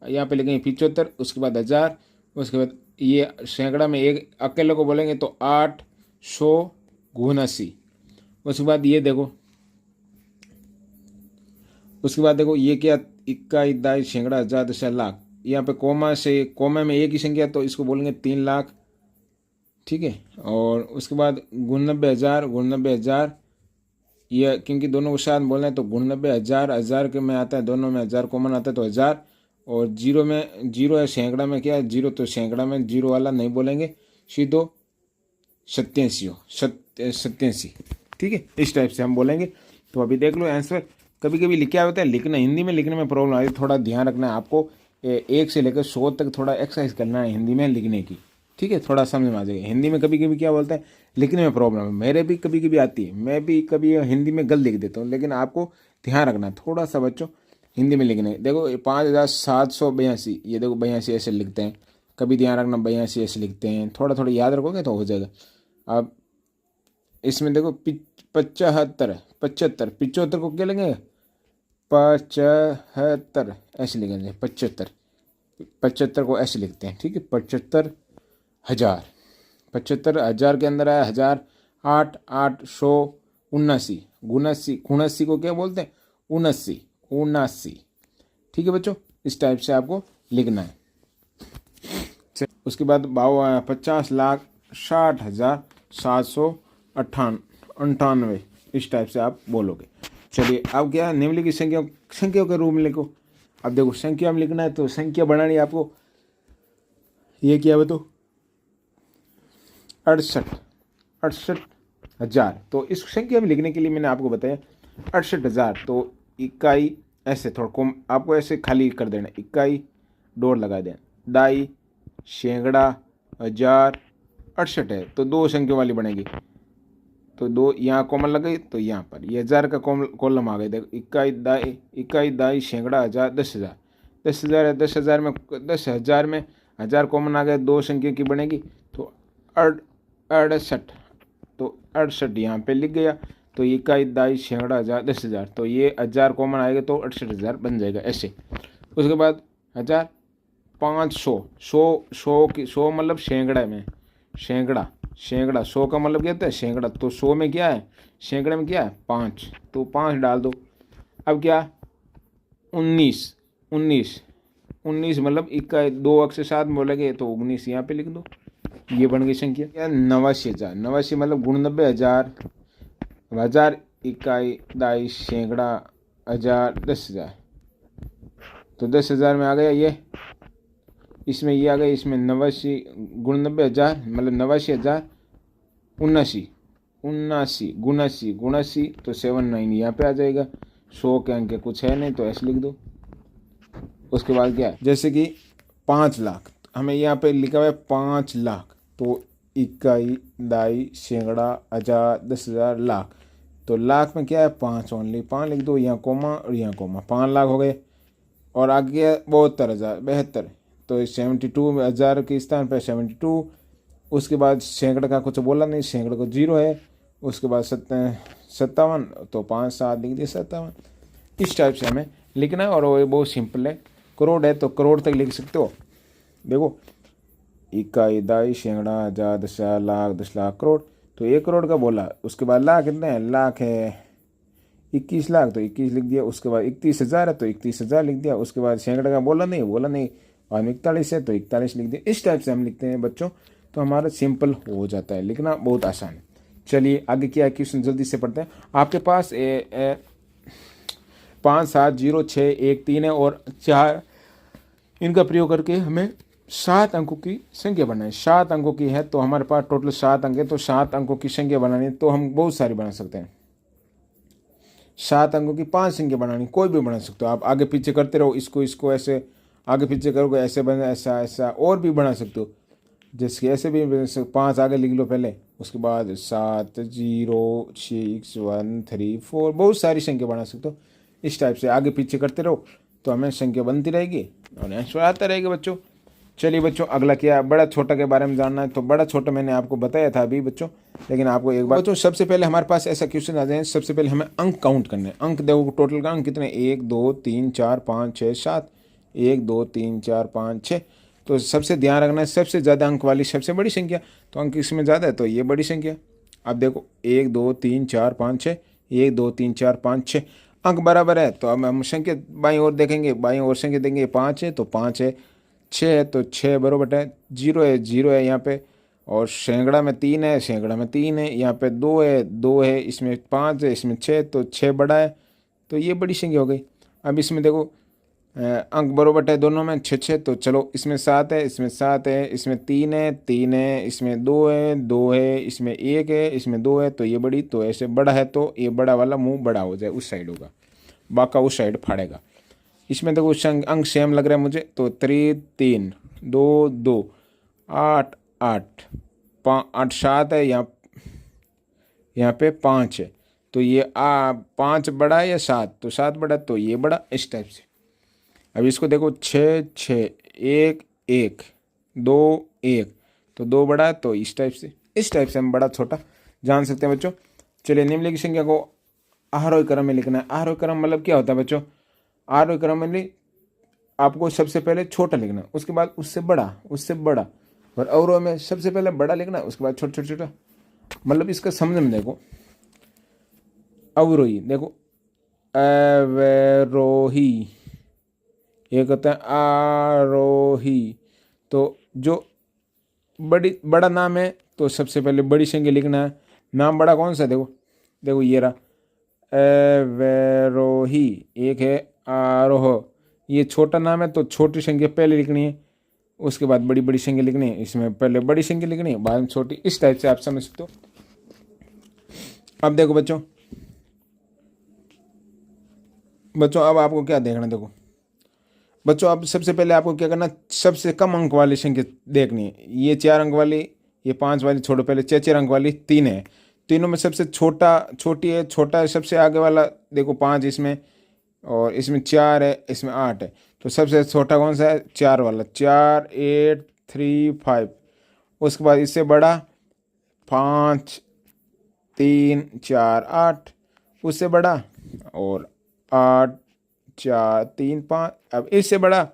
यहाँ पे लिखेंगे 75, उसके बाद 1000, उसके बाद ये सैकड़ा में एक अकेले को बोलेंगे तो 879। उसके बाद ये देखो, उसके बाद देखो ये क्या, इक्का दाई सैकड़ा 1000 10,000 लाख, यहाँ पे कोमा से कोमा में एक ही संख्या, तो इसको बोलेंगे 3 लाख, ठीक है। और उसके बाद 99,000 ये क्योंकि दोनों को साथ बोलना है, तो 99,000 1000 के में आता है, दोनों में 1000 कॉमन आता है तो 1000, और जीरो में जीरो है सैकड़ा में क्या है जीरो, तो सैकड़ा में जीरो वाला नहीं बोलेंगे, सीधो 87, ठीक है, इस टाइप से हम बोलेंगे। तो अभी देख लो आंसर। कभी कभी लिखा होता है, लिखना हिंदी में लिखने में प्रॉब्लम आती है, थोड़ा ध्यान रखना है आपको, 1 से लेकर 100 तक थोड़ा एक्सरसाइज करना है हिंदी में लिखने की, ठीक है, थोड़ा समझ में आ जाएगा। हिंदी में कभी कभी क्या बोलते हैं, लिखने में प्रॉब्लम है, मेरे भी कभी कभी आती है, मैं भी कभी हिंदी में गलत लिख देता हूँ, लेकिन आपको ध्यान रखना थोड़ा सा बच्चों हिंदी में लिखने। देखो 5782, ये देखो 82 ऐसे लिखते हैं, कभी ध्यान रखना 82 ऐसे लिखते हैं, थोड़ा थोड़ा याद रखोगे तो हो जाएगा। अब इसमें देखो 75 75 को क्या लिखेंगे 75 ऐसे लिखेंगे, 75 को ऐसे लिखते हैं, ठीक है। 75,000 75,000 के अंदर आया 1000, 8 879, गुणासी को क्या बोलते हैं 79, ठीक है बच्चों, इस टाइप से आपको लिखना है। उसके बाद 50,60,798, इस टाइप से आप बोलोगे। चलिए अब क्या निम्नलिखित संख्याओं के रूप में लिखो। अब देखो संख्या में लिखना है, तो संख्या बनानी है आपको, ये क्या बताओ 68,000, तो इस संख्या में लिखने के लिए मैंने आपको बताया 68,000, तो इकाई ऐसे थोड़ा कम आपको ऐसे खाली कर देना, इकाई डोर लगा देना, दाई सैकड़ा 1000 68 है, तो 2 संख्या वाली बनेगी, तो 2 यहाँ कॉमन लग गई, तो यहाँ पर ये 1000 का कॉलम आ गया। देखो इकाई दाई सैकड़ा 1000 10,000 10,000 है, 10,000 में 10,000 कॉमन आ गया, 2 संख्या की बनेगी, तो 68, तो 68 यहाँ पे लिख गया, तो इकाई दाई सैकड़ा 1000 10,000, तो ये 1000 कॉमन आएगा तो 68,000 बन जाएगा ऐसे। उसके बाद 1500, 100 मतलब सैकड़ा में, सैकड़ा 100 का मतलब क्या होता है सैकड़ा, तो 100 में क्या है सैकड़े में क्या है 5, तो 5 डाल दो। अब क्या 19 मतलब इक्का 2 अक्षर साथ बोलेंगे, तो 19 यहाँ पे लिख दो, ये बन गई संख्या। क्या 89,000 मतलब 99,000 इकाई दाई सैकड़ा 1000, 10,000, तो 10,000 में आ गया ये, इसमें ये आ गया, इसमें 89 गुण 90,000 मतलब 89,000, 79 तो 79 यहाँ पे आ जाएगा। 100 के अंक कुछ है नहीं तो ऐसे लिख दो। उसके बाद क्या है, जैसे कि 5 लाख, हमें यहाँ पे लिखा हुआ है 5 लाख, तो इकाई, दाई, सैकड़ा, हजार, 10,000, लाख, तो लाख में क्या है 5, ओनली 5 लिख दो, यहाँ कोमा और यहाँ कोमा, 5 लाख हो गए। और आगे 72,000, 72, तो 72,000 के स्थान पर 72। उसके बाद सैकड़ा का कुछ बोला नहीं, सैकड़ा को 0 है। उसके बाद 57, तो 5 7 लिख दिए 57। इस टाइप से हमें लिखना है और वो बहुत सिंपल है। करोड़ है तो करोड़ तक लिख सकते हो। देखो इकाई, दाई, सैकड़ा, हजार, 10,000, लाख, 10 लाख, करोड़, तो 1 करोड़ का बोला। उसके बाद लाख कितने हैं, लाख है 21 लाख, तो 21 लिख दिया। उसके बाद 31,000 है तो 31,000 लिख दिया। उसके बाद सैकड़ा का बोला नहीं, और 41 है तो 41 लिख दिया। इस टाइप से हम लिखते हैं बच्चों, तो हमारा सिंपल हो जाता है, लिखना बहुत आसान है। चलिए आगे क्या है क्वेश्चन जल्दी से पढ़ते हैं। आपके पास 5 7 0 6 1 3 है और 4, इनका प्रयोग करके हमें 7 अंकों की संख्या बनानी है। 7 अंकों की है तो हमारे पास टोटल 7 अंक है, तो 7 अंकों की संख्या बनानी है तो हम बहुत सारी बना सकते हैं। 7 अंकों की 5 संख्या बनानी, कोई भी बना सकते हो आप। आगे पीछे करते रहो, इसको ऐसे आगे पीछे करोगे, ऐसे बना, ऐसा और भी बना सकते हो। जैसे ऐसे भी 5 आगे लिख लो पहले, उसके बाद 7 0 6 1 3 4, बहुत सारी संख्या बना सकते हो। इस टाइप से आगे पीछे करते रहो तो हमें संख्या बनती रहेगी और आंसर आता रहेगा बच्चों। चलिए बच्चों अगला क्या है, बड़ा छोटा के बारे में जानना है। तो बड़ा छोटा मैंने आपको बताया था अभी बच्चों, लेकिन आपको एक बार बच्चों, सबसे पहले हमारे पास ऐसा क्वेश्चन आ जाए, सबसे पहले हमें अंक काउंट करने हैं। अंक देखो टोटल का अंक कितने, 1 2 3 4 5 6 7, 1 2 3 4 5 6। तो सबसे ध्यान रखना है, सबसे ज़्यादा अंक वाली सबसे बड़ी संख्या, तो अंक इसमें ज़्यादा है तो ये बड़ी संख्या। अब देखो 1 2 3 4 5 6, 1 2 3 4 5 6 अंक बराबर है, तो अब हम संख्या बाईं ओर देखेंगे, बाईं ओर संख्या देंगे, 5 है तो 5 है, 6 है तो 6 बराबर है, 0 है 0 है यहाँ पे, और सैकड़ा में 3 है, सैकड़ा में 3 है, यहाँ पे 2 है 2 है, इसमें 5 है, इसमें 6, तो 6 बड़ा है, तो ये बड़ी संख्या हो गई। अब इसमें देखो अंक बराबर है दोनों में, 6 6, तो चलो इसमें 7 है, इसमें 7 है, इसमें 3 है 3 है, इसमें 2 है 2 है, इसमें 1 है, इसमें 2 है, तो ये बड़ी, तो ऐसे बड़ा है तो ये बड़ा वाला मुंह बड़ा हो जाए, उस साइड होगा, बाका उस साइड फाड़ेगा। इसमें देखो अंक सेम लग रहा है मुझे, तो 3 3 2 2 8 8 8 7 है, यहाँ पे 5 है, तो ये 5 बड़ा है या 7, तो 7 बड़ा, तो ये बड़ा, इस टाइप से। अब इसको देखो 6 6 1 1 2 1, तो 2 बड़ा है, तो इस टाइप से हम बड़ा छोटा जान सकते हैं बच्चों। चलिए निम्नलिखित संख्या को आरोही क्रम में लिखना है। आरोही क्रम मतलब क्या होता है बच्चों, आरोही क्रम में आपको सबसे पहले छोटा लिखना, उसके बाद उससे बड़ा, और अवरोह में सबसे पहले बड़ा लिखना, उसके बाद छोटा छोटा छोटा। मतलब इसका समझ में देखो, अवरोही देखो अवरोही, एक होता है आरोही। तो जो बड़ा नाम है तो सबसे पहले बड़ी संख्या लिखना है। नाम बड़ा कौन सा, देखो ये रहा अवरोही, एक है आरोह। ये छोटा नाम है तो छोटी संख्या पहले लिखनी है, उसके बाद बड़ी बड़ी संख्या लिखनी है। इसमें पहले बड़ी संख्या लिखनी है, बाद में छोटी। इस टाइप से आप समझ सकते हो। अब देखो बच्चों अब आपको क्या देखना, देखो बच्चों अब सबसे पहले आपको क्या करना, सबसे कम अंक वाली संख्या देखनी है। ये 4 अंक वाली, ये 5 वाली छोड़ो, पहले 4 अंक वाली 3 है, तीनों में सबसे छोटी है, छोटा है सबसे आगे वाला, देखो 5 इसमें, और इसमें 4 है, इसमें 8 है, तो सबसे छोटा कौन सा है, 4 वाला, 4 8 3 5। उसके बाद इससे बड़ा 5 3 4 8, उससे बड़ा और 8 4 3 5। अब इससे बड़ा,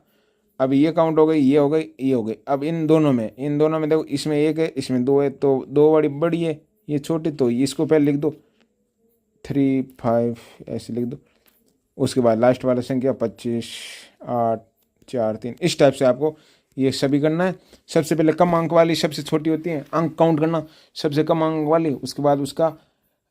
अब ये काउंट हो गई, ये हो गई, ये हो गई। अब इन दोनों में देखो, इसमें 1 है, इसमें 2 है, तो 2 वाली बड़ी है, ये छोटी, तो इसको पहले लिख दो 3 5, ऐसे लिख दो। उसके बाद लास्ट वाला संख्या 25 8 4 3। इस टाइप से आपको ये सभी करना है। सबसे पहले कम अंक वाली सबसे छोटी होती है, अंक काउंट करना, सबसे कम अंक वाली, उसके बाद उसका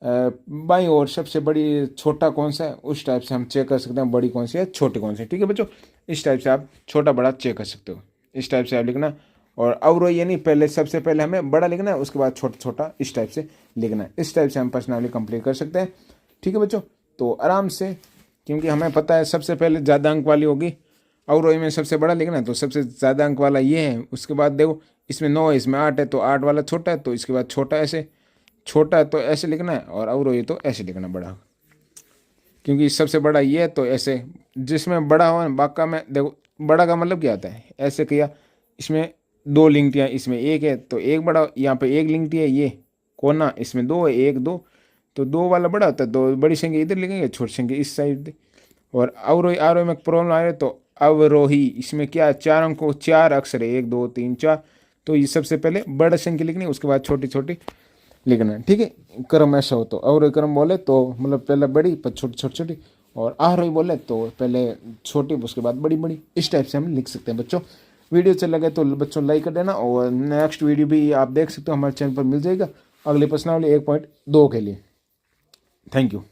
बाईं ओर सबसे बड़ी छोटा कौन सा है, उस टाइप से हम चेक कर सकते हैं बड़ी कौन सी है छोटी कौन सी है। ठीक है बच्चों, इस टाइप से आप छोटा बड़ा चेक कर सकते हो, इस टाइप से आप लिखना। और अवरोही यानी पहले सबसे पहले हमें बड़ा लिखना है, उसके बाद छोटा छोटा इस टाइप से लिखना है। इस टाइप से हम प्रश्नावली कंप्लीट कर सकते हैं। ठीक है बच्चों, तो आराम से, क्योंकि हमें पता है सबसे पहले ज़्यादा अंक वाली होगी, अवरोही में सबसे बड़ा लिखना है तो सबसे ज़्यादा अंक वाला ये है। उसके बाद देखो इसमें 9 है, इसमें 8 है, तो 8 वाला छोटा है, तो इसके बाद छोटा ऐसे, छोटा है तो ऐसे लिखना है, और अवरोही तो ऐसे लिखना बड़ा, क्योंकि सबसे बड़ा ये है तो ऐसे। जिसमें बड़ा हो बाका में देखो, बड़ा का मतलब क्या आता है, ऐसे किया, इसमें 2 लिंगटियाँ, इसमें एक है तो एक बड़ा, यहाँ पे एक लिंगटी है, ये कोना, इसमें 2 है, 1 2, तो 2 वाला बड़ा होता है, तो बड़ी संख्या इधर लिखेंगे, छोटी संख्या इस साइड। और अवरोही, आरोही में प्रॉब्लम आ रही है तो अवरोही, इसमें क्या है 4 अंकों 4 अक्षर है, 1 2 3 4, तो ये सबसे पहले बड़ा संख्या लिखनी है, उसके बाद छोटी छोटी लिखना है। ठीक है, क्रम ऐसा हो तो अवरोही क्रम बोले तो मतलब पहले बड़ी पर छोटी छोटी छोटी, और आरोही बोले तो पहले छोटी उसके बाद बड़ी बड़ी, इस टाइप से हम लिख सकते हैं बच्चों। वीडियो अच्छा लगे तो बच्चों लाइक कर देना, और नेक्स्ट वीडियो भी आप देख सकते हो हमारे चैनल पर मिल जाएगा अगले प्रश्नावली 1.2 के लिए। Thank you.